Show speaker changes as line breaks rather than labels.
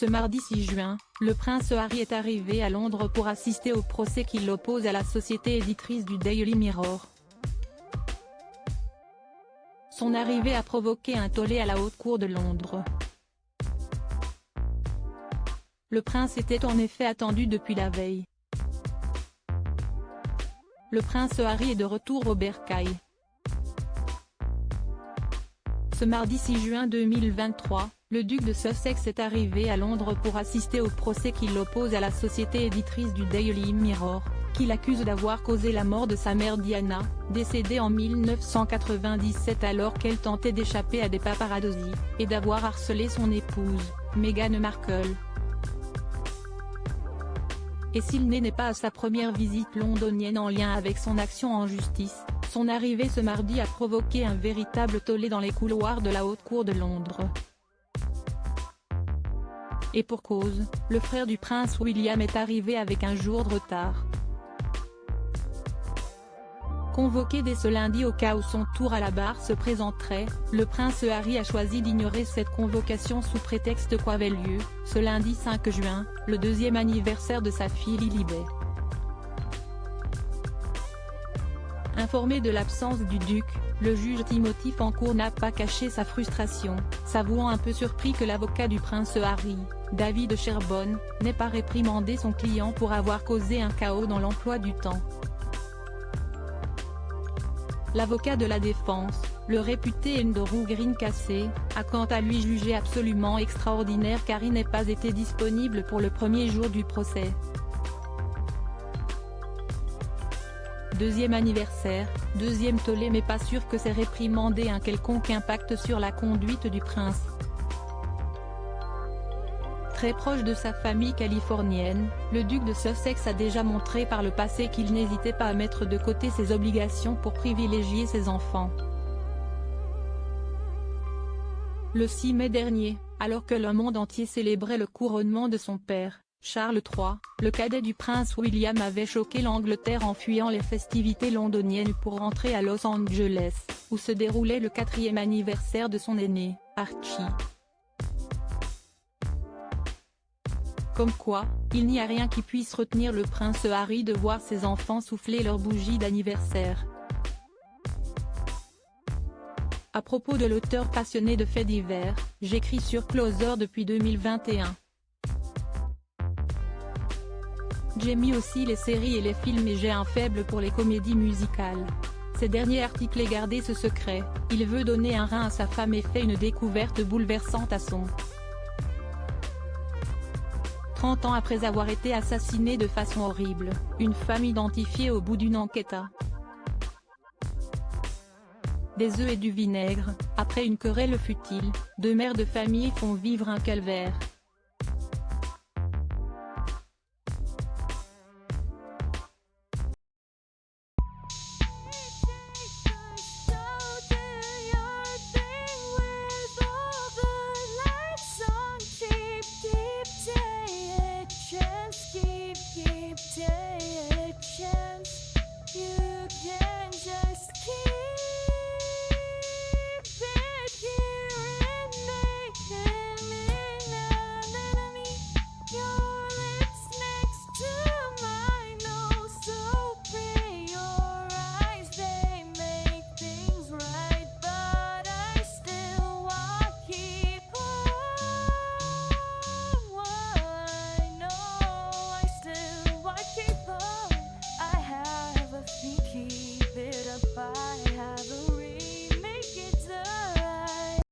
Ce mardi 6 juin, le prince Harry est arrivé à Londres pour assister au procès qui l'oppose à la société éditrice du Daily Mirror. Son arrivée a provoqué un tollé à la Haute Cour de Londres. Le prince était en effet attendu depuis la veille. Le prince Harry est de retour au bercail. Ce mardi 6 juin 2023, le duc de Sussex est arrivé à Londres pour assister au procès qui l'oppose à la société éditrice du Daily Mirror, qui l'accuse d'avoir causé la mort de sa mère Diana, décédée en 1997 alors qu'elle tentait d'échapper à des paparazzi, et d'avoir harcelé son épouse, Meghan Markle. Et s'il n'est pas à sa première visite londonienne en lien avec son action en justice, son arrivée ce mardi a provoqué un véritable tollé dans les couloirs de la Haute Cour de Londres. Et pour cause, le frère du prince William est arrivé avec un jour de retard. Convoqué dès ce lundi au cas où son tour à la barre se présenterait, le prince Harry a choisi d'ignorer cette convocation sous prétexte qu'avait lieu, ce lundi 5 juin, le deuxième anniversaire de sa fille Lilibet. Informé de l'absence du duc, le juge Timothy Fancourt n'a pas caché sa frustration, s'avouant un peu surpris que l'avocat du prince Harry, David Sherborne, n'ait pas réprimandé son client pour avoir causé un chaos dans l'emploi du temps. L'avocat de la défense, le réputé Andrew Greencastle, a quant à lui jugé absolument extraordinaire qu'Harry n'ait pas été disponible pour le premier jour du procès. Deuxième anniversaire, deuxième tollé mais pas sûr que ces réprimandés aient un quelconque impact sur la conduite du prince. Très proche de sa famille californienne, le duc de Sussex a déjà montré par le passé qu'il n'hésitait pas à mettre de côté ses obligations pour privilégier ses enfants. Le 6 mai dernier, alors que le monde entier célébrait le couronnement de son père, Charles III, le cadet du prince William avait choqué l'Angleterre en fuyant les festivités londoniennes pour rentrer à Los Angeles, où se déroulait le 4e anniversaire de son aîné, Archie. Comme quoi, il n'y a rien qui puisse retenir le prince Harry de voir ses enfants souffler leur bougie d'anniversaire. À propos de l'auteur passionné de faits divers, j'écris sur Closer depuis 2021. J'aime aussi les séries et les films et j'ai un faible pour les comédies musicales. Ces derniers articles et gardé ce secret, il veut donner un rein à sa femme et fait une découverte bouleversante à son 30 ans après avoir été assassinée de façon horrible, une femme identifiée au bout d'une enquête à des œufs et du vinaigre, après une querelle futile, deux mères de famille font vivre un calvaire.